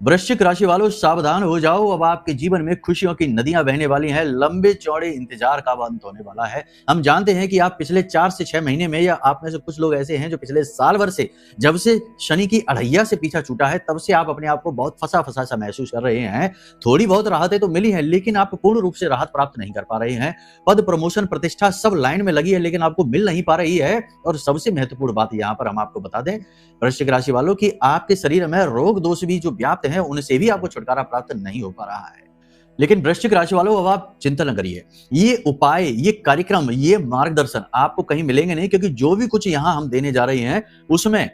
वृश्चिक राशि वालों सावधान हो जाओ, अब आपके जीवन में खुशियों की नदियां बहने वाली हैं। लंबे चौड़े इंतजार का अंत होने वाला है। हम जानते हैं कि आप पिछले 4 से 6 महीने में, या आप में से कुछ लोग ऐसे हैं जो पिछले साल भर से, जब से शनि की अढ़ैया से पीछा छूटा है, तब से आप अपने आप को बहुत फंसा फंसा सा महसूस कर रहे हैं। थोड़ी बहुत राहतें तो मिली है, लेकिन आप पूर्ण रूप से राहत प्राप्त नहीं कर पा रहे हैं। पद, प्रमोशन, प्रतिष्ठा सब लाइन में लगी है, लेकिन आपको मिल नहीं पा रही है। और सबसे महत्वपूर्ण बात यहाँ पर हम आपको बता दें वृश्चिक राशि वालों की, आपके शरीर में रोग दोष भी जो व्याप्त हैं, उनसे भी आपको छुटकारा प्राप्त नहीं हो पा रहा है। लेकिन वृश्चिक राशि वालों, अब आप चिंता न करिए। ये उपाय, ये कार्यक्रम, ये मार्गदर्शन आपको कहीं मिलेंगे नहीं, क्योंकि जो भी कुछ यहां हम देने जा रहे हैं उसमें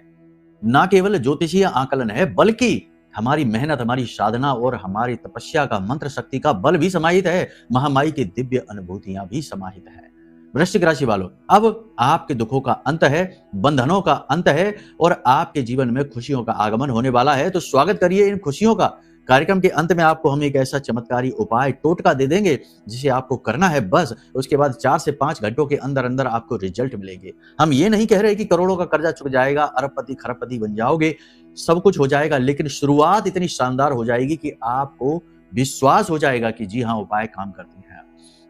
ना केवल ज्योतिषीय आकलन है, बल्कि हमारी मेहनत, हमारी साधना और हमारी तपस्या का, मंत्र शक्ति का बल भी समाहित है। महामाई की दिव्य अनुभूतियां भी समाहित है। वृश्चिक राशि वालों, अब आपके दुखों का अंत है, बंधनों का अंत है, और आपके जीवन में खुशियों का आगमन होने वाला है। तो स्वागत करिए इन खुशियों का। कार्यक्रम के अंत में आपको हम एक ऐसा चमत्कारी उपाय, टोटका दे देंगे जिसे आपको करना है बस। उसके बाद 4 से 5 घंटों के अंदर अंदर आपको रिजल्ट मिलेंगे। हम ये नहीं कह रहे कि करोड़ों का कर्जा चुक जाएगा, अरबपति खरबपति बन जाओगे, सब कुछ हो जाएगा, लेकिन शुरुआत इतनी शानदार हो जाएगी कि आपको विश्वास हो जाएगा कि जी हाँ, उपाय काम करते हैं।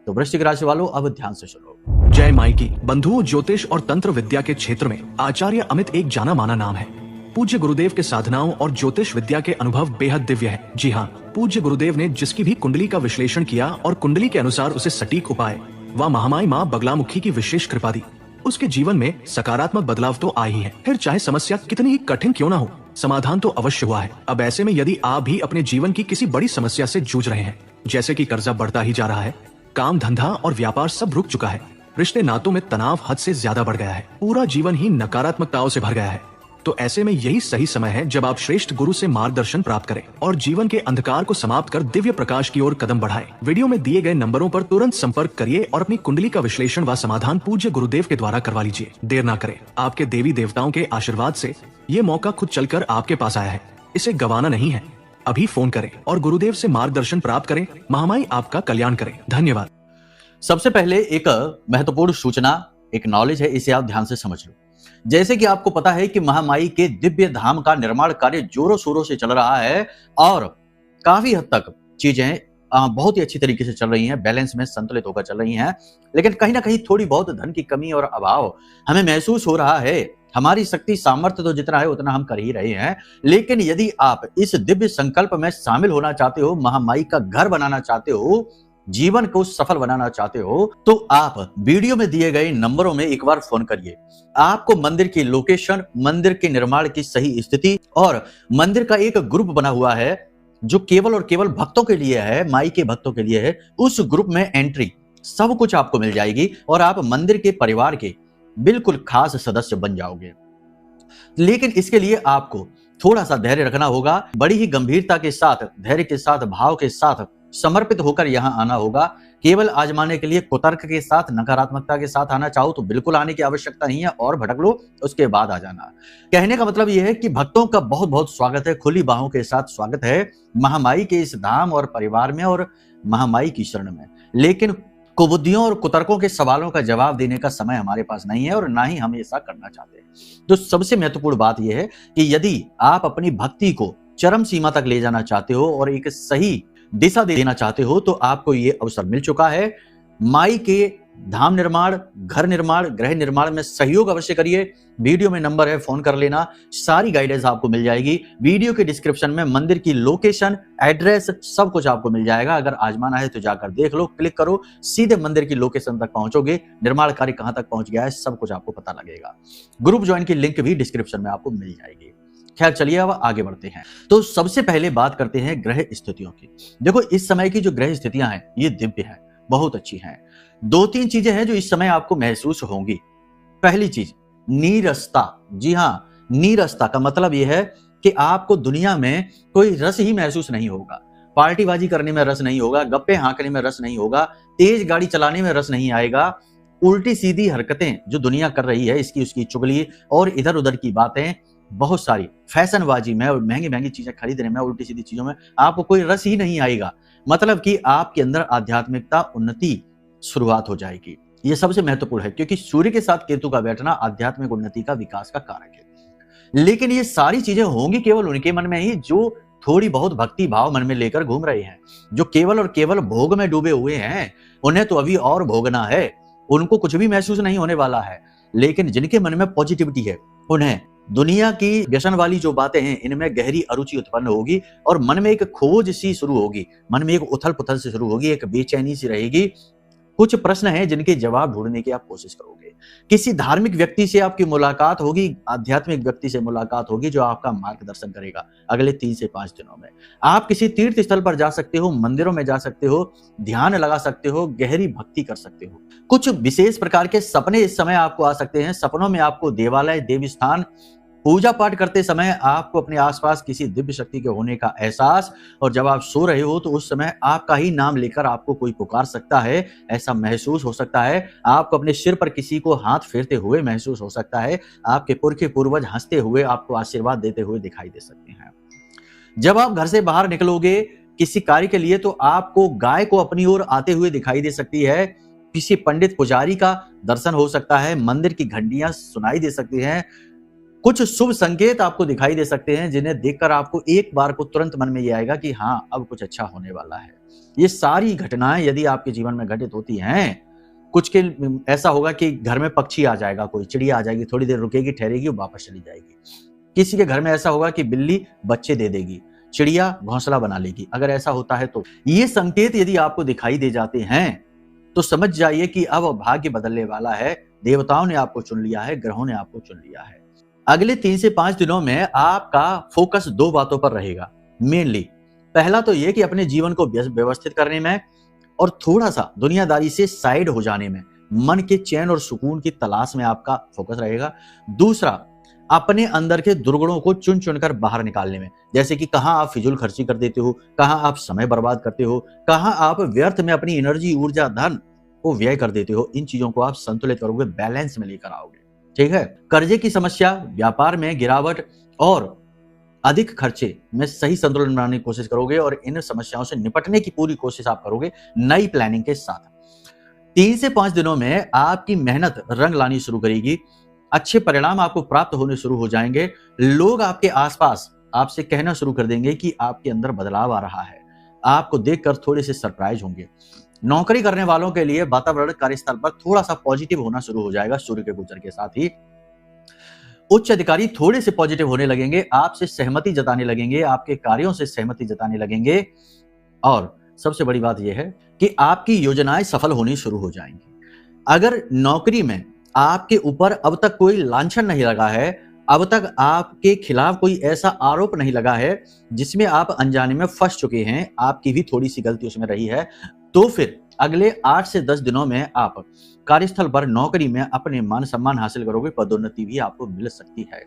तो वृश्चिक राशि वालों, अब ध्यान से सुनो। जय माई की। बंधुओं, ज्योतिष और तंत्र विद्या के क्षेत्र में आचार्य अमित एक जाना माना नाम है। पूज्य गुरुदेव के साधनाओं और ज्योतिष विद्या के अनुभव बेहद दिव्य है। जी हाँ, पूज्य गुरुदेव ने जिसकी भी कुंडली का विश्लेषण किया और कुंडली के अनुसार उसे सटीक उपाय व महामाई माँ बगलामुखी की विशेष कृपा दी, उसके जीवन में सकारात्मक बदलाव तो आ ही है। फिर चाहे समस्या कितनी ही कठिन क्यों ना हो, समाधान तो अवश्य हुआ है। अब ऐसे में यदि आप भी अपने जीवन की किसी बड़ी समस्या से जूझ रहे हैं, जैसे कि कर्जा बढ़ता ही जा रहा है, काम धंधा और व्यापार सब रुक चुका है, रिश्ते नातों में तनाव हद से ज्यादा बढ़ गया है, पूरा जीवन ही नकारात्मकताओं से भर गया है, तो ऐसे में यही सही समय है जब आप श्रेष्ठ गुरु से मार्गदर्शन प्राप्त करें और जीवन के अंधकार को समाप्त कर दिव्य प्रकाश की ओर कदम बढ़ाएं। वीडियो में दिए गए नंबरों पर तुरंत संपर्क करिए और अपनी कुंडली का विश्लेषण व समाधान पूज्य गुरुदेव के द्वारा करवा लीजिए। देर ना करें। आपके देवी देवताओं के आशीर्वाद से ये मौका खुद चलकर आपके पास आया है, इसे गंवाना नहीं है। अभी फोन करें और गुरुदेव से मार्गदर्शन प्राप्त करें। महामाई आपका कल्याण करें। धन्यवाद। सबसे पहले एक महत्वपूर्ण सूचना, एक नॉलेज है, इसे आप ध्यान से समझ लो। जैसे कि आपको पता है कि महामाई के दिव्य धाम का निर्माण कार्य जोरों शोरों से चल रहा है और काफी हद तक चीजें बहुत ही अच्छी तरीके से चल रही हैं, बैलेंस में संतुलित होकर चल रही हैं। लेकिन कहीं ना कहीं थोड़ी बहुत धन की कमी और अभाव हमें महसूस हो रहा है। हमारी शक्ति सामर्थ्य तो जितना है उतना हम कर ही रहे हैं, लेकिन यदि आप इस दिव्य संकल्प में शामिल होना चाहते हो, महामाई का घर बनाना चाहते हो, जीवन को सफल बनाना चाहते हो, तो आप वीडियो में दिए गए नंबरों में एक बार फोन करिए। आपको मंदिर की लोकेशन, मंदिर के निर्माण की सही स्थिति और मंदिर का एक ग्रुप बना हुआ है जो केवल और केवल भक्तों के लिए है, माई के भक्तों के लिए है, उस ग्रुप में एंट्री सब कुछ आपको मिल जाएगी और आप मंदिर के परिवार के बिल्कुल खास सदस्य बन जाओगे। लेकिन इसके लिए आपको थोड़ा सा धैर्य रखना होगा, बड़ी ही गंभीरता के साथ, धैर्य के साथ, भाव के साथ समर्पित होकर यहां आना होगा। केवल आजमाने के लिए कुतर्क के साथ, नकारात्मकता के साथ आना चाहो तो बिल्कुल आने की आवश्यकता नहीं है, और भटक लो उसके बाद आ जाना। कहने का मतलब यह है कि भक्तों का बहुत बहुत स्वागत है, खुली बाहों के साथ स्वागत है महामाई के इस धाम और परिवार में और महामाई की शरण में। लेकिन कुबुद्धियों और कुतर्कों के सवालों का जवाब देने का समय हमारे पास नहीं है और ना ही हम ऐसा करना चाहते हैं। तो सबसे महत्वपूर्ण बात यह है कि यदि आप अपनी भक्ति को चरम सीमा तक ले जाना चाहते हो और एक सही दिशा देना चाहते हो, तो आपको ये अवसर मिल चुका है। माई के धाम निर्माण, घर निर्माण, गृह निर्माण में सहयोग अवश्य करिए। वीडियो में नंबर है, फोन कर लेना, सारी गाइडेंस आपको मिल जाएगी। वीडियो के डिस्क्रिप्शन में मंदिर की लोकेशन, एड्रेस सब कुछ आपको मिल जाएगा। अगर आजमाना है तो जाकर देख लो, क्लिक करो, सीधे मंदिर की लोकेशन तक पहुंचोगे। निर्माण कार्य कहां तक पहुंच गया है सब कुछ आपको पता लगेगा। ग्रुप ज्वाइन की लिंक भी डिस्क्रिप्शन में आपको मिल जाएगी। खैर चलिए अब आगे बढ़ते हैं। तो सबसे पहले बात करते हैं ग्रह स्थितियों की। देखो, इस समय की जो ग्रह स्थितियां हैं ये दिव्य हैं, बहुत अच्छी हैं। 2-3 चीजें हैं जो इस समय आपको महसूस होंगी। पहली चीज, नीरसता। जी हाँ, नीरसता का मतलब यह है कि आपको दुनिया में कोई रस ही महसूस नहीं होगा। पार्टीबाजी करने में रस नहीं होगा, गप्पे हाँकने में रस नहीं होगा, तेज गाड़ी चलाने में रस नहीं आएगा। उल्टी सीधी हरकतें जो दुनिया कर रही है, इसकी उसकी चुगली और इधर उधर की बातें, बहुत सारी फैशनबाजी में और महंगी महंगी चीजें खरीदने में, उल्टी सीधी चीजों में आपको कोई रस ही नहीं आएगा। मतलब कि आपके अंदर आध्यात्मिकता उन्नति शुरुआत हो जाएगी। ये सबसे महत्वपूर्ण है, क्योंकि सूर्य के साथ केतु का बैठना आध्यात्मिक उन्नति का, विकास का कारक है। लेकिन ये सारी चीजें होंगी केवल उनके मन में ही जो थोड़ी बहुत भक्ति भाव मन में लेकर घूम रहे हैं। जो केवल और केवल भोग में डूबे हुए हैं, उन्हें तो अभी और भोगना है, उनको कुछ भी महसूस नहीं होने वाला है। लेकिन जिनके मन में पॉजिटिविटी है, उन्हें दुनिया की व्यसन वाली जो बातें हैं, इनमें गहरी अरुचि उत्पन्न होगी और मन में एक खोज सी शुरू होगी, मन में एक उथल पुथल से शुरू होगी, एक बेचैनी सी रहेगी। कुछ प्रश्न हैं जिनके जवाब ढूंढने की आप कोशिश करोगे। किसी धार्मिक व्यक्ति से आपकी मुलाकात होगी, आध्यात्मिक व्यक्ति से मुलाकात होगी, जो आपका मार्गदर्शन करेगा अगले 3 से 5 दिनों में। आप किसी तीर्थ स्थल पर जा सकते हो, मंदिरों में जा सकते हो, ध्यान लगा सकते हो, गहरी भक्ति कर सकते हो। कुछ विशेष प्रकार के सपने इस समय आपको आ सकते हैं। सपनों में आपको देवालय, देवी स्थान, पूजा पाठ करते समय आपको अपने आसपास किसी दिव्य शक्ति के होने का एहसास, और जब आप सो रहे हो तो उस समय आपका ही नाम लेकर आपको कोई पुकार सकता है, ऐसा महसूस हो सकता है। आपको अपने सिर पर किसी को हाथ फेरते हुए महसूस हो सकता है। आपके पुरखे पूर्वज हंसते हुए आपको आशीर्वाद देते हुए दिखाई दे सकते हैं। जब आप घर से बाहर निकलोगे किसी कार्य के लिए, तो आपको गाय को अपनी ओर आते हुए दिखाई दे सकती है। किसी पंडित पुजारी का दर्शन हो सकता है, मंदिर की घंटियां सुनाई दे सकती हैं। कुछ शुभ संकेत आपको दिखाई दे सकते हैं, जिन्हें देखकर आपको एक बार को तुरंत मन में ये आएगा कि हाँ, अब कुछ अच्छा होने वाला है। ये सारी घटनाएं यदि आपके जीवन में घटित होती हैं, कुछ के ऐसा होगा कि घर में पक्षी आ जाएगा, कोई चिड़िया आ जाएगी, थोड़ी देर रुकेगी, ठहरेगी और वापस चली जाएगी। किसी के घर में ऐसा होगा कि बिल्ली बच्चे दे देगी, चिड़िया घोंसला बना लेगी। अगर ऐसा होता है तो ये संकेत यदि आपको दिखाई दे जाते हैं, तो समझ जाइए कि अब भाग्य बदलने वाला है। देवताओं ने आपको चुन लिया है, ग्रहों ने आपको चुन लिया है। अगले 3 से 5 दिनों में आपका फोकस 2 बातों पर रहेगा मेनली। पहला तो यह कि अपने जीवन को व्यवस्थित करने में और थोड़ा सा दुनियादारी से साइड हो जाने में, मन के चैन और सुकून की तलाश में आपका फोकस रहेगा। दूसरा, अपने अंदर के दुर्गुणों को चुन चुनकर बाहर निकालने में, जैसे कि कहां आप फिजूल खर्ची कर देते हो, कहां आप समय बर्बाद करते हो, कहां आप व्यर्थ में अपनी एनर्जी, ऊर्जा, धन को व्यय कर देते हो। इन चीजों को आप संतुलित करोगे, बैलेंस में लेकर आओगे। ठीक है। कर्जे की समस्या, व्यापार में गिरावट और अधिक खर्चे में सही संतुलन बनाने की कोशिश करोगे और इन समस्याओं से निपटने की पूरी कोशिश आप करोगे नई प्लानिंग के साथ। 3 से 5 दिनों में आपकी मेहनत रंग लानी शुरू करेगी। अच्छे परिणाम आपको प्राप्त होने शुरू हो जाएंगे। लोग आपके आसपास आपसे कहना शुरू कर देंगे कि आपके अंदर बदलाव आ रहा है। आपको देखकर थोड़े से सरप्राइज होंगे। नौकरी करने वालों के लिए वातावरण कार्यस्थल पर थोड़ा सा पॉजिटिव होना शुरू हो जाएगा सूर्य के गोचर के साथ ही। उच्च अधिकारी थोड़े से पॉजिटिव होने लगेंगे, आपसे सहमति जताने लगेंगे, आपके कार्यों से सहमति जताने लगेंगे। और सबसे बड़ी बात यह है कि आपकी योजनाएं सफल होनी शुरू हो जाएंगी। अगर नौकरी में आपके ऊपर अब तक कोई लांछन नहीं लगा है, अब तक आपके खिलाफ कोई ऐसा आरोप नहीं लगा है जिसमें आप अनजाने में फंस चुके हैं, आपकी भी थोड़ी सी गलती उसमें रही है, तो फिर अगले 8 से 10 दिनों में आप कार्यस्थल पर नौकरी में अपने मान सम्मान हासिल करोगे, पदोन्नति भी आपको मिल सकती है।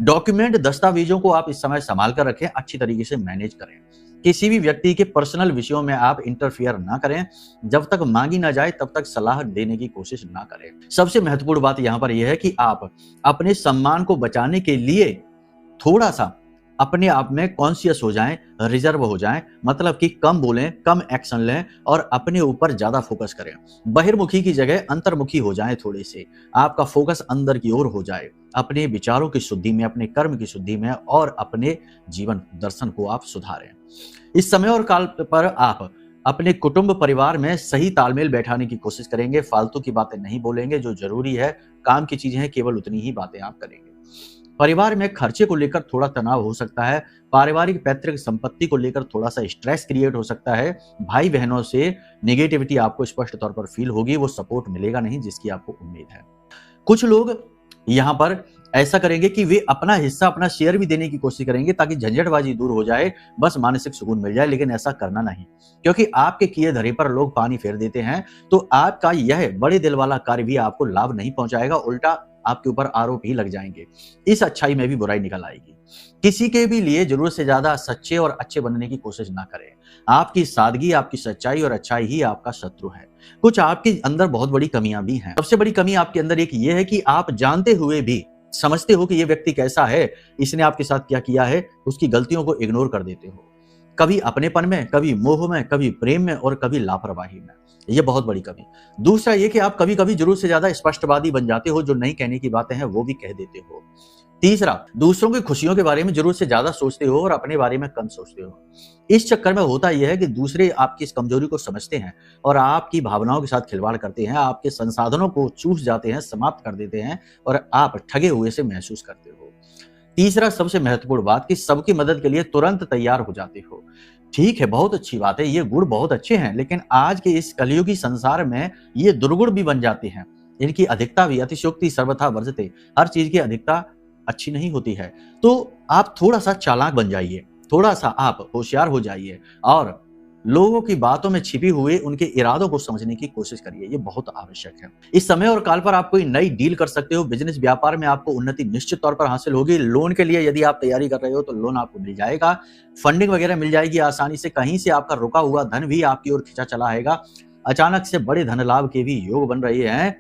डॉक्यूमेंट, दस्तावेजों को आप इस समय संभाल कर रखें, अच्छी तरीके से मैनेज करें। किसी भी व्यक्ति के पर्सनल विषयों में आप इंटरफियर ना करें। जब तक मांगी ना जाए तब तक सलाह देने की कोशिश ना करें। सबसे महत्वपूर्ण बात यहां पर यह है कि आप अपने सम्मान को बचाने के लिए थोड़ा सा अपने आप में कॉन्शियस हो जाएं, रिजर्व हो जाएं, मतलब कि कम बोलें, कम एक्शन लें और अपने ऊपर ज्यादा फोकस करें। बहिर्मुखी की जगह अंतर्मुखी हो जाएं थोड़े से, आपका फोकस अंदर की ओर हो जाए, अपने विचारों की शुद्धि में, अपने कर्म की शुद्धि में और अपने जीवन दर्शन को आप सुधारें। इस समय और काल पर आप अपने कुटुंब परिवार में सही तालमेल बैठाने की कोशिश करेंगे। फालतू की बातें नहीं बोलेंगे, जो जरूरी है काम की चीजें हैं केवल उतनी ही बातें आप करेंगे। परिवार में खर्चे को लेकर थोड़ा तनाव हो सकता है। पारिवारिक पैतृक संपत्ति को लेकर थोड़ा सा स्ट्रेस क्रिएट हो सकता है। भाई बहनों से नेगेटिविटी आपको स्पष्ट तौर पर फील होगी, वो सपोर्ट मिलेगा नहीं जिसकी आपको उम्मीद है। कुछ लोग यहाँ पर ऐसा करेंगे कि वे अपना हिस्सा, अपना शेयर भी देने की कोशिश करेंगे ताकि झंझटबाजी दूर हो जाए, बस मानसिक सुकून मिल जाए। लेकिन ऐसा करना नहीं, क्योंकि आपके किए धरे पर लोग पानी फेर देते हैं। तो आपका यह बड़े दिल वाला कार्य भी आपको लाभ नहीं पहुंचाएगा, उल्टा आपके ऊपर आरोप ही लग जाएंगे। इस अच्छाई में भी बुराई निकल आएगी। किसी के भी लिए जरूरत से ज्यादा सच्चे और अच्छे बनने की कोशिश ना करें। आपकी सादगी, आपकी सच्चाई और अच्छाई ही आपका शत्रु है। कुछ आपके अंदर बहुत बड़ी कमियां भी हैं। सबसे बड़ी कमी आपके अंदर एक ये है कि आप जानते हुए भी समझते हो कि ये व्यक्ति कैसा है, इसने आपके साथ क्या किया है, उसकी गलतियों को इग्नोर कर देते हो। कभी अपनेपन में, कभी मोह में, कभी प्रेम में और कभी लापरवाही में। ये बहुत बड़ी कमी। दूसरा ये कि आप कभी कभी जरूर से ज्यादा स्पष्टवादी बन जाते हो, जो नहीं कहने की बातें हैं वो भी कह देते हो। तीसरा, दूसरों की खुशियों के बारे में जरूरत से ज्यादा सोचते हो और अपने बारे में कम सोचते हो। इस चक्कर में होता यह है कि दूसरे आपकी इस कमजोरी को समझते हैं और आपकी भावनाओं के साथ खिलवाड़ करते हैं, आपके संसाधनों को चूस जाते हैं, समाप्त कर देते हैं और आप ठगे हुए से महसूस करते हो। तीसरा सबसे महत्वपूर्ण बात कि सबकी मदद के लिए तुरंत तैयार हो जाते हो। ठीक है, बहुत अच्छी बात है, ये गुण बहुत अच्छे हैं, लेकिन आज के इस कलयुगी संसार में ये दुर्गुण भी बन जाते हैं। इनकी अधिकता भी अतिशयोक्ति सर्वथा वर्जते, हर चीज की अधिकता अच्छी नहीं होती है। तो आप थोड़ा सा चालाक बन जाइए, थोड़ा सा आप होशियार हो जाइए और लोगों की बातों में छिपी हुए उनके इरादों को समझने की कोशिश करिए, ये बहुत आवश्यक है। इस समय और काल पर आप कोई नई डील कर सकते हो, बिजनेस व्यापार में आपको उन्नति निश्चित तौर पर हासिल होगी। लोन के लिए यदि आप तैयारी कर रहे हो तो लोन आपको मिल जाएगा, फंडिंग वगैरह मिल जाएगी आसानी से, कहीं से आपका रुका हुआ धन भी आपकी ओर खिंचा चला आएगा। अचानक से बड़े धन लाभ के भी योग बन रहे हैं।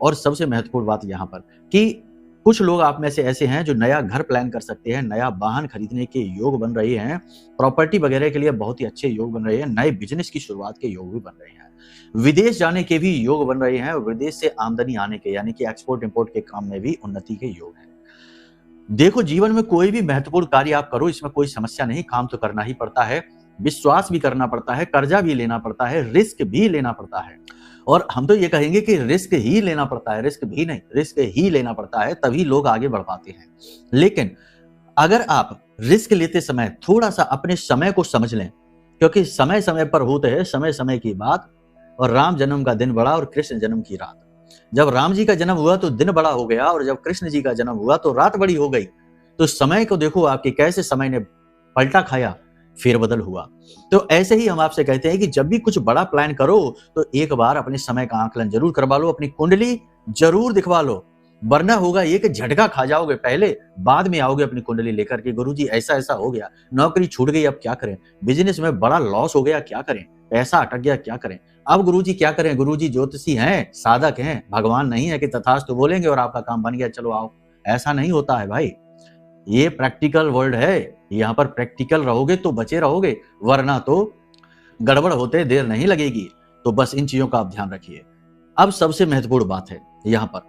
और सबसे महत्वपूर्ण बात यहाँ पर कि कुछ लोग आप में से ऐसे हैं जो नया घर प्लान कर सकते हैं, नया वाहन खरीदने के योग बन रहे हैं, प्रॉपर्टी वगैरह के लिए बहुत ही अच्छे योग बन रहे हैं, नए बिजनेस की शुरुआत के योग भी बन रहे हैं, विदेश जाने के भी योग बन रहे हैं, विदेश से आमदनी आने के यानी कि एक्सपोर्ट इंपोर्ट के काम में भी उन्नति के योग हैं। देखो, जीवन में कोई भी महत्वपूर्ण कार्य आप करो, इसमें कोई समस्या नहीं, काम तो करना ही पड़ता है, विश्वास भी करना पड़ता है, कर्जा भी लेना पड़ता है, रिस्क भी लेना पड़ता है। और हम तो ये कहेंगे कि रिस्क ही लेना पड़ता है, रिस्क भी नहीं, रिस्क ही लेना पड़ता है, तभी लोग आगे बढ़ पाते हैं। लेकिन अगर आप रिस्क लेते समय थोड़ा सा अपने समय को समझ लें, क्योंकि समय समय पर होते हैं समय समय की बात, और राम जन्म का दिन बड़ा और कृष्ण जन्म की रात। जब राम जी का जन्म हुआ तो दिन बड़ा हो गया और जब कृष्ण जी का जन्म हुआ तो रात बड़ी हो गई। तो समय को देखो आपके कैसे समय ने पलटा खाया, फेरबदल हुआ। तो ऐसे ही हम आपसे कहते हैं कि जब भी कुछ बड़ा प्लान करो तो एक बार अपने समय का आकलन जरूर करवा लो, अपनी कुंडली जरूर दिखवा लो, वरना होगा ये कि झटका खा जाओगे पहले, बाद में आओगे अपनी कुंडली लेकर के, गुरुजी ऐसा ऐसा हो गया, नौकरी छूट गई अब क्या करें, बिजनेस में बड़ा लॉस हो गया क्या करें, पैसा अटक गया क्या करें, अब गुरुजी क्या करें, गुरुजी ज्योतिषी हैं, साधक हैं, भगवान नहीं है कि तथास्तु बोलेंगे और आपका काम बन गया, चलो आओ। ऐसा नहीं होता है भाई, ये प्रैक्टिकल वर्ल्ड है, यहाँ पर प्रैक्टिकल रहोगे तो बचे रहोगे, वरना तो गड़बड़ होते देर नहीं लगेगी। तो बस इन चीजों का आप ध्यान रखिए। अब सबसे महत्वपूर्ण बात है यहाँ पर,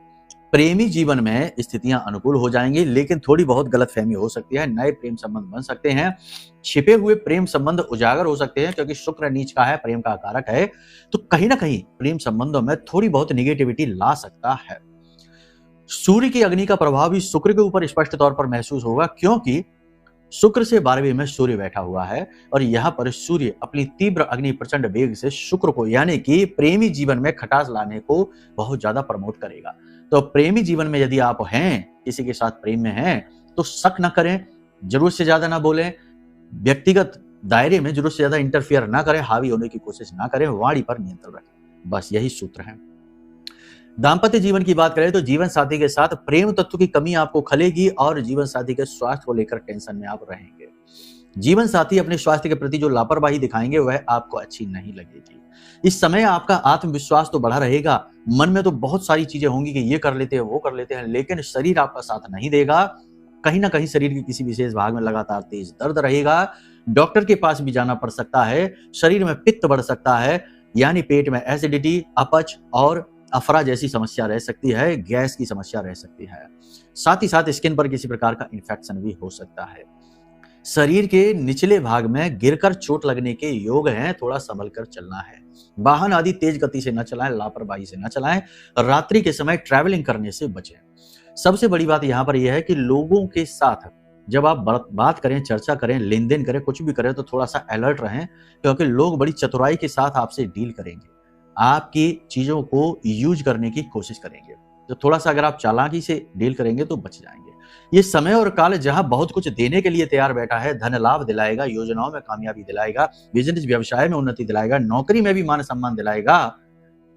प्रेमी जीवन में स्थितियां अनुकूल हो जाएंगी, लेकिन थोड़ी बहुत गलतफहमी हो सकती है, नए प्रेम संबंध बन सकते हैं, छिपे हुए प्रेम संबंध उजागर हो सकते हैं, क्योंकि शुक्र नीच का है, प्रेम का कारक है, तो कहीं ना कहीं प्रेम संबंधों में थोड़ी बहुत निगेटिविटी ला सकता है। सूर्य की अग्नि का प्रभाव भी शुक्र के ऊपर स्पष्ट तौर पर महसूस होगा, क्योंकि शुक्र से 12वीं में सूर्य बैठा हुआ है और यहाँ पर सूर्य अपनी तीव्र अग्नि प्रचंड वेग से शुक्र को यानी कि प्रेमी जीवन में खटास लाने को बहुत ज्यादा प्रमोट करेगा। तो प्रेमी जीवन में यदि आप हैं, किसी के साथ प्रेम में हैं, तो शक ना करें, जरूरत से ज्यादा ना बोलें, व्यक्तिगत दायरे में जरूरत से ज्यादा इंटरफियर ना करें, हावी होने की कोशिश ना करें, वाणी पर नियंत्रण रखें। बस यही सूत्र है। दाम्पत्य जीवन की बात करें तो जीवन साथी के साथ प्रेम तत्व की कमी आपको खलेगी और जीवन साथी के स्वास्थ्य को लेकर टेंशन में आप रहेंगे। जीवन साथी अपने स्वास्थ्य के प्रति जो लापरवाही दिखाएंगे वह आपको अच्छी नहीं लगेगी। इस समय आपका आत्मविश्वास तो बढ़ा रहेगा, मन में तो बहुत सारी चीजें होंगी कि ये कर लेते हैं वो कर लेते हैं, लेकिन शरीर आपका साथ नहीं देगा। कहीं ना कहीं शरीर के किसी विशेष भाग में लगातार तेज दर्द रहेगा, डॉक्टर के पास भी जाना पड़ सकता है, शरीर में पित्त बढ़ सकता है, यानी पेट में एसिडिटी, अपच और अफरा जैसी समस्या रह सकती है, गैस की समस्या रह सकती है। साथ ही साथ स्किन पर किसी प्रकार का इन्फेक्शन भी हो सकता है। शरीर के निचले भाग में गिरकर चोट लगने के योग हैं, थोड़ा संभल कर चलना है। वाहन आदि तेज गति से न चलाएं, लापरवाही से न चलाएं, रात्रि के समय ट्रैवलिंग करने से बचें। सबसे बड़ी बात यहाँ पर यह है कि लोगों के साथ जब आप बात करें, चर्चा करें, लेन देन करें, कुछ भी करें तो थोड़ा सा अलर्ट रहें, क्योंकि लोग बड़ी चतुराई के साथ आपसे डील करेंगे, आपकी चीजों को यूज करने की कोशिश करेंगे। तो थोड़ा सा अगर आप चालाकी से डील करेंगे तो बच जाएंगे। ये समय और काल जहां बहुत कुछ देने के लिए तैयार बैठा है, धन लाभ दिलाएगा, योजनाओं में कामयाबी दिलाएगा, बिजनेस व्यवसाय में उन्नति दिलाएगा, नौकरी में भी मान सम्मान दिलाएगा,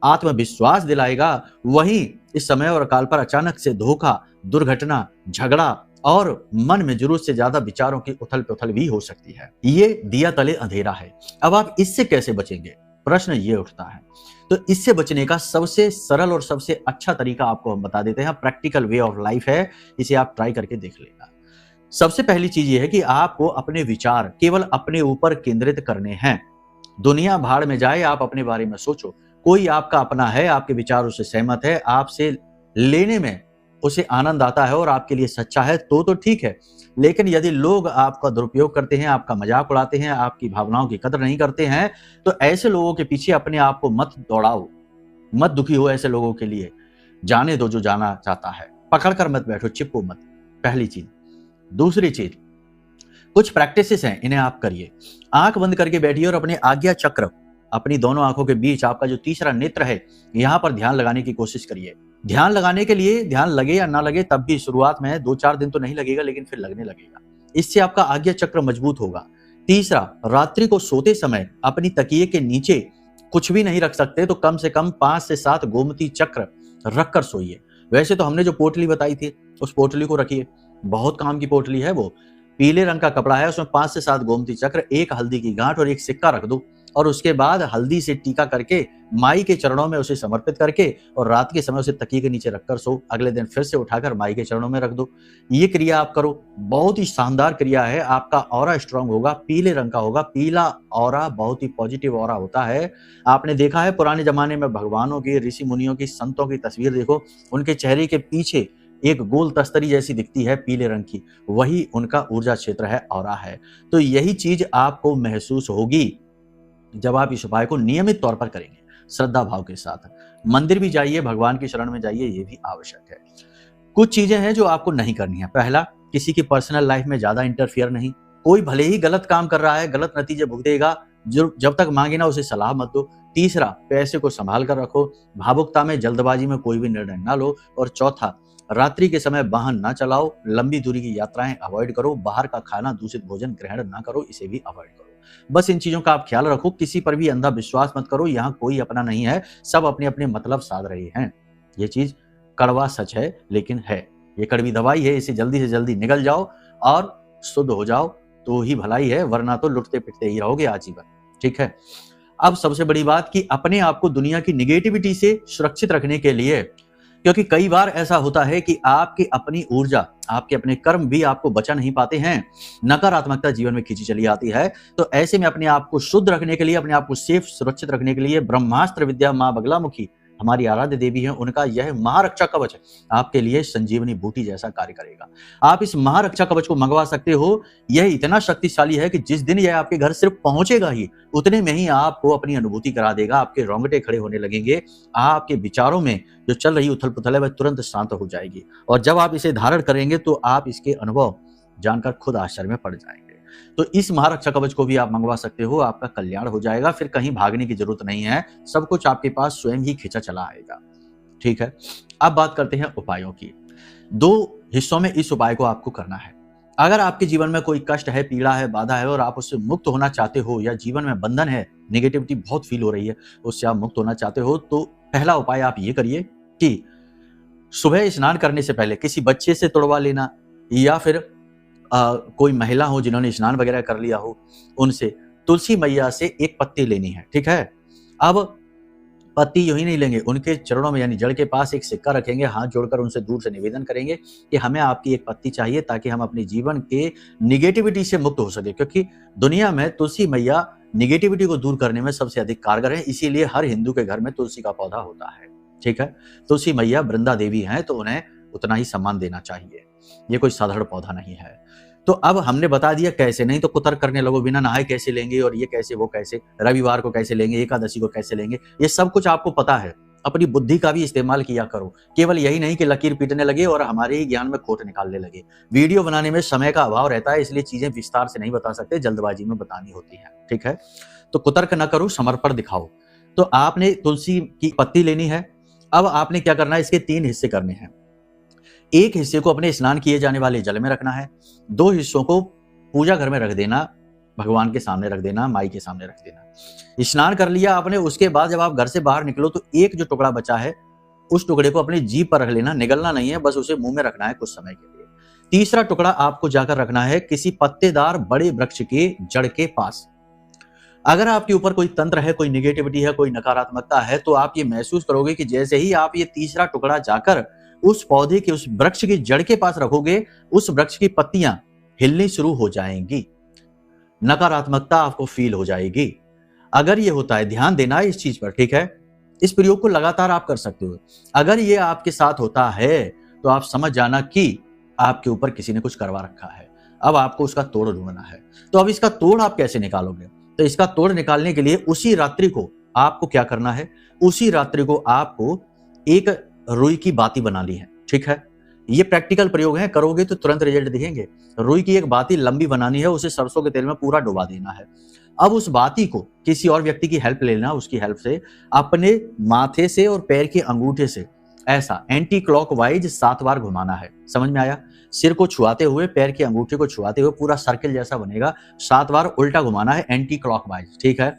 आत्मविश्वास दिलाएगा, वहीं इस समय और काल पर अचानक से धोखा, दुर्घटना, झगड़ा और मन में जरूरत से ज्यादा विचारों की उथल पुथल भी हो सकती है। ये दिया तले अंधेरा है। अब आप इससे कैसे बचेंगे, प्रश्न ये उठता है। तो इससे बचने का सबसे सरल और सबसे अच्छा तरीका आपको हम बता देते हैं, प्रैक्टिकल वे ऑफ लाइफ है, इसे आप ट्राई करके देख लेना। सबसे पहली चीज ये है कि आपको अपने विचार केवल अपने ऊपर केंद्रित करने हैं। दुनिया भाड़ में जाए, आप अपने बारे में सोचो। कोई आपका अपना है, आपके विचारों से सहमत है, आपसे लेने में उसे आनंद आता है और आपके लिए सच्चा है तो ठीक है। लेकिन यदि लोग आपका दुरुपयोग करते हैं, आपका मजाक उड़ाते हैं, आपकी भावनाओं की कदर नहीं करते हैं, तो ऐसे लोगों के पीछे अपने आप को मत दौड़ाओ, मत दुखी हो ऐसे लोगों के लिए। जाने दो जो जाना चाहता है, पकड़ कर मत बैठो, चिपको मत, पहली चीज। दूसरी चीज, कुछ प्रैक्टिसेस हैं, इन्हें आप करिए। आंख बंद करके बैठिए और अपने आज्ञा चक्र, अपनी दोनों आंखों के बीच आपका जो तीसरा नेत्र है, यहां पर ध्यान लगाने की कोशिश करिए। ध्यान लगाने के लिए, ध्यान लगे या ना लगे, तब भी शुरुआत में 2-4 दिन तो नहीं लगेगा, लेकिन फिर लगने लगेगा। इससे आपका आज्ञा चक्र मजबूत होगा। तीसरा, रात्रि को सोते समय अपनी तकिए के नीचे कुछ भी नहीं रख सकते तो कम से कम 5 से 7 गोमती चक्र रखकर सोइए। वैसे तो हमने जो पोटली बताई थी, उस पोटली को रखिए, बहुत काम की पोटली है वो। पीले रंग का कपड़ा है, उसमें 5 से 7 गोमती चक्र, एक हल्दी की गांठ और एक सिक्का रख दो, और उसके बाद हल्दी से टीका करके माई के चरणों में उसे समर्पित करके और रात के समय उसे तकिए के नीचे रखकर सो। अगले दिन फिर से उठाकर माई के चरणों में रख दो। ये क्रिया आप करो, बहुत ही शानदार क्रिया है। आपका ऑरा स्ट्रांग होगा, पीले रंग का होगा। पीला ऑरा बहुत ही पॉजिटिव ऑरा होता है। आपने देखा है पुराने जमाने में भगवानों की, ऋषि मुनियों की, संतों की तस्वीर देखो, उनके चेहरे के पीछे एक गोल तस्तरी जैसी दिखती है पीले रंग की, वही उनका ऊर्जा क्षेत्र है, ऑरा है। तो यही चीज आपको महसूस होगी जब आप इस उपाय को नियमित तौर पर करेंगे, श्रद्धा भाव के साथ। मंदिर भी जाइए, भगवान की शरण में जाइए, ये भी आवश्यक है। कुछ चीजें हैं जो आपको नहीं करनी है। पहला, किसी की पर्सनल लाइफ में ज्यादा इंटरफियर नहीं। कोई भले ही गलत काम कर रहा है, गलत नतीजे भुगतेगा, जब तक मांगे ना उसे सलाह मत दो। तीसरा, पैसे को संभाल कर रखो, भावुकता में, जल्दबाजी में कोई भी निर्णय ना लो। और चौथा, रात्रि के समय वाहन ना चलाओ, लंबी दूरी की यात्राएं अवॉइड करो, बाहर का खाना, दूषित भोजन ग्रहण ना करो, इसे भी अवॉइड करो। बस इन चीजों का आप ख्याल रखो। किसी पर भी अंधा विश्वास मत करो, यहाँ कोई अपना नहीं है, सब अपने अपने मतलब साध रहे हैं। ये चीज कड़वा सच है, लेकिन है। ये कड़वी दवाई है, इसे जल्दी से जल्दी निगल जाओ और शुद्ध हो जाओ तो ही भलाई है, वरना तो लुटते पिटते ही रहोगे आजीवन। ठीक है। अब सबसे बड़ी बात कि अपने आप को दुनिया की निगेटिविटी से सुरक्षित रखने के लिए, क्योंकि कई बार ऐसा होता है कि आपकी अपनी ऊर्जा, आपके अपने कर्म भी आपको बचा नहीं पाते हैं, नकारात्मकता जीवन में खींची चली आती है। तो ऐसे में अपने आप को शुद्ध रखने के लिए, अपने आप को सेफ, सुरक्षित रखने के लिए ब्रह्मास्त्र विद्या मां बगलामुखी हमारी आराध्य देवी है, उनका यह महारक्षा कवच आपके लिए संजीवनी बूटी जैसा कार्य करेगा। आप इस महारक्षा कवच को मंगवा सकते हो। यह इतना शक्तिशाली है कि जिस दिन यह आपके घर सिर्फ पहुंचेगा ही, उतने में ही आपको अपनी अनुभूति करा देगा। आपके रोंगटे खड़े होने लगेंगे, आपके विचारों में जो चल रही उथल पुथल है वह तुरंत शांत हो जाएगी। और जब आप इसे धारण करेंगे तो आप इसके अनुभव जानकर खुद आश्चर्य में पड़ जाएंगे। तो इस महारक्षा कवच को भी आप मंगवा सकते हो, आपका कल्याण हो जाएगा। फिर कहीं भागने की जरूरत नहीं है, सब कुछ आपके पास स्वयं ही खींचा चला आएगा। ठीक है। अब बात करते हैं उपायों की। 2 हिस्सों में इस उपाय को आपको करना है। अगर आपके जीवन में कोई कष्ट है, पीड़ा है, बाधा है और आप उससे मुक्त होना चाहते हो, या जीवन में बंधन है, नेगेटिविटी बहुत फील हो रही है, उससे आप मुक्त होना चाहते हो, तो पहला उपाय आप ये करिए कि सुबह स्नान करने से पहले किसी बच्चे से तुड़वा लेना, या फिर कोई महिला हो जिन्होंने स्नान वगैरह कर लिया हो, उनसे तुलसी मैया से एक पत्ती लेनी है। ठीक है। अब पत्ती यूं ही नहीं लेंगे, उनके चरणों में यानी जड़ के पास एक सिक्का रखेंगे, हाथ जोड़कर उनसे दूर से निवेदन करेंगे कि हमें आपकी एक पत्ती चाहिए ताकि हम अपने जीवन के निगेटिविटी से मुक्त हो सके। क्योंकि दुनिया में तुलसी मैया निगेटिविटी को दूर करने में सबसे अधिक कारगर है, इसीलिए हर हिंदू के घर में तुलसी का पौधा होता है। ठीक है। तुलसी मैया वृंदा देवी हैं, तो उन्हें उतना ही सम्मान देना चाहिए। ये कोई साधारण पौधा नहीं है। तो अब हमने बता दिया कैसे, नहीं तो कुतर्क करने लोगों, बिना नहाए कैसे लेंगे, और ये कैसे, वो कैसे, रविवार को कैसे लेंगे, एकादशी को कैसे लेंगे, ये सब कुछ आपको पता है। अपनी बुद्धि का भी इस्तेमाल किया करो। केवल यही नहीं कि लकीर पीटने लगे और हमारे ही ज्ञान में खोट निकालने लगे। वीडियो बनाने में समय का अभाव रहता है, इसलिए चीजें विस्तार से नहीं बता सकते, जल्दबाजी में बतानी होती है। ठीक है। तो कुतर्क न करो, समर्पण दिखाओ। तो आपने तुलसी की पत्ती लेनी है। अब आपने क्या करना है, इसके 3 हिस्से करने हैं। एक हिस्से को अपने स्नान किए जाने वाले जल में रखना है। 2 हिस्सों को पूजा घर में रख देना, भगवान के सामने रख देना, माई के सामने रख देना। स्नान कर लिया आपने, उसके बाद जब आप घर से बाहर निकलो तो एक जो टुकड़ा बचा है, उस टुकड़े को अपनी जीभ पर रख लेना, निगलना नहीं है, बस उसे मुंह में रखना है कुछ समय के लिए। तीसरा टुकड़ा आपको जाकर रखना है किसी पत्तेदार बड़े वृक्ष के जड़ के पास। अगर आपके ऊपर कोई तंत्र है, कोई निगेटिविटी है, कोई नकारात्मकता है, तो आप ये महसूस करोगे कि जैसे ही आप ये तीसरा टुकड़ा जाकर उस पौधे के, उस वृक्ष की जड़ के पास रखोगे, उस वृक्ष की पत्तियां हिलनी शुरू हो जाएंगी, नकारात्मकता आपको फील हो जाएगी। अगर ये होता है, ध्यान देना है इस चीज पर। ठीक है। इस प्रयोग को लगातार आप कर सकते हो। अगर ये आपके साथ होता है तो आप समझ जाना कि आपके ऊपर किसी ने कुछ करवा रखा है। अब आपको उसका तोड़ ढूंढना है। तो अब इसका तोड़ आप कैसे निकालोगे? तो इसका तोड़ निकालने के लिए उसी रात्रि को आपको क्या करना है? उसी रात्रि को आपको एक रुई की बाती बनानी है, ठीक है? ये प्रैक्टिकल प्रयोग है, करोगे तो तुरंत रिजल्ट दिखेंगे। रुई की एक बाती लंबी बनानी है, उसे सरसों के तेल में पूरा डुबा देना है। अब उस बाती को किसी और व्यक्ति की हेल्प लेना, उसकी हेल्प से अपने माथे से और पैर के अंगूठे से ऐसा एंटी क्लॉकवाइज 7 बार घुमाना है। समझ में आया? सिर को छुआते हुए, पैर के अंगूठे को छुआते हुए पूरा सर्किल जैसा बनेगा, 7 बार उल्टा घुमाना है एंटी क्लॉकवाइज, ठीक है?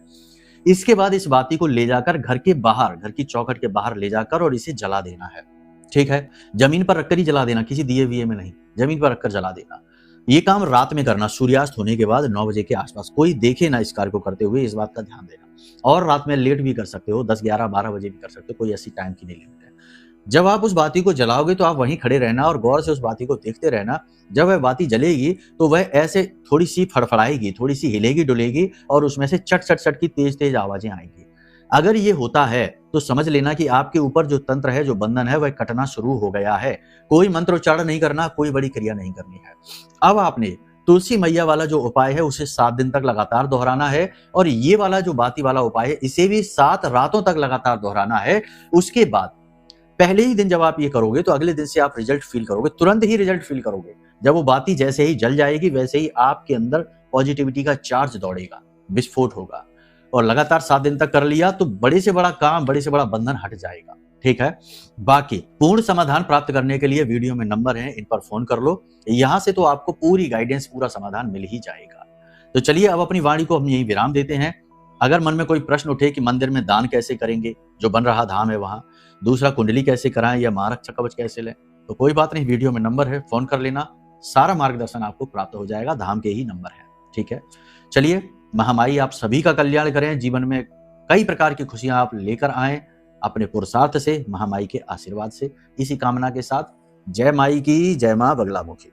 इसके बाद इस बाती को ले जाकर घर के बाहर, घर की चौखट के बाहर ले जाकर और इसे जला देना है, ठीक है? जमीन पर रखकर ही जला देना, किसी दिए विए में नहीं, जमीन पर रखकर जला देना। ये काम रात में करना, सूर्यास्त होने के बाद 9 बजे के आसपास। कोई देखे ना इस कार्य को करते हुए, इस बात का ध्यान देना। और रात में लेट भी कर सकते हो, 10, 11, 12 बजे भी कर सकते हो, कोई ऐसी टाइम की नहीं लिमिट है। जब आप उस बाती को जलाओगे तो आप वहीं खड़े रहना और गौर से उस बाती को देखते रहना। जब वह बाती जलेगी तो वह ऐसे थोड़ी सी फड़फड़ाएगी, थोड़ी सी हिलेगी डुलेगी और उसमें से चट चट चट की तेज तेज आवाजें आएंगी। अगर ये होता है तो समझ लेना कि आपके ऊपर जो तंत्र है, जो बंधन है, वह कटना शुरू हो गया है। कोई मंत्रोच्चारण नहीं करना, कोई बड़ी क्रिया नहीं करनी है। अब आपने तुलसी मैया वाला जो उपाय है उसे 7 दिन तक लगातार दोहराना है और ये वाला जो बाती वाला उपाय है इसे भी 7 रातों तक लगातार दोहराना है। उसके बाद पहले ही दिन जब आप ये करोगे तो अगले दिन से आप रिजल्ट फील करोगे, तुरंत ही रिजल्ट फील करोगे। जब वो बाती जैसे ही जल जाएगी वैसे ही आपके अंदर पॉजिटिविटी का चार्ज दौड़ेगा, विस्फोट होगा। और लगातार 7 दिन तक कर लिया तो बड़े से बड़ा काम, बड़े से बड़ा बंधन हट जाएगा, ठीक है? बाकी पूर्ण समाधान प्राप्त करने के लिए वीडियो में नंबर है, इन पर फोन कर लो। यहां से तो आपको पूरी गाइडेंस, पूरा समाधान मिल ही जाएगा। तो चलिए अब अपनी वाणी को हम यहीं विराम देते हैं। अगर मन में कोई प्रश्न उठे कि मंदिर में दान कैसे करेंगे, जो बन रहा धाम है वहां, दूसरा कुंडली कैसे कराएं या महारक्षा कवच कैसे लें, तो कोई बात नहीं, वीडियो में नंबर है, फोन कर लेना। सारा मार्गदर्शन आपको प्राप्त हो जाएगा, धाम के ही नंबर है, ठीक है? चलिए, महामाई आप सभी का कल्याण करें, जीवन में कई प्रकार की खुशियां आप लेकर आएं अपने पुरुषार्थ से, महामाई के आशीर्वाद से। इसी कामना के साथ जय माई की, जय मां बगलामुखी।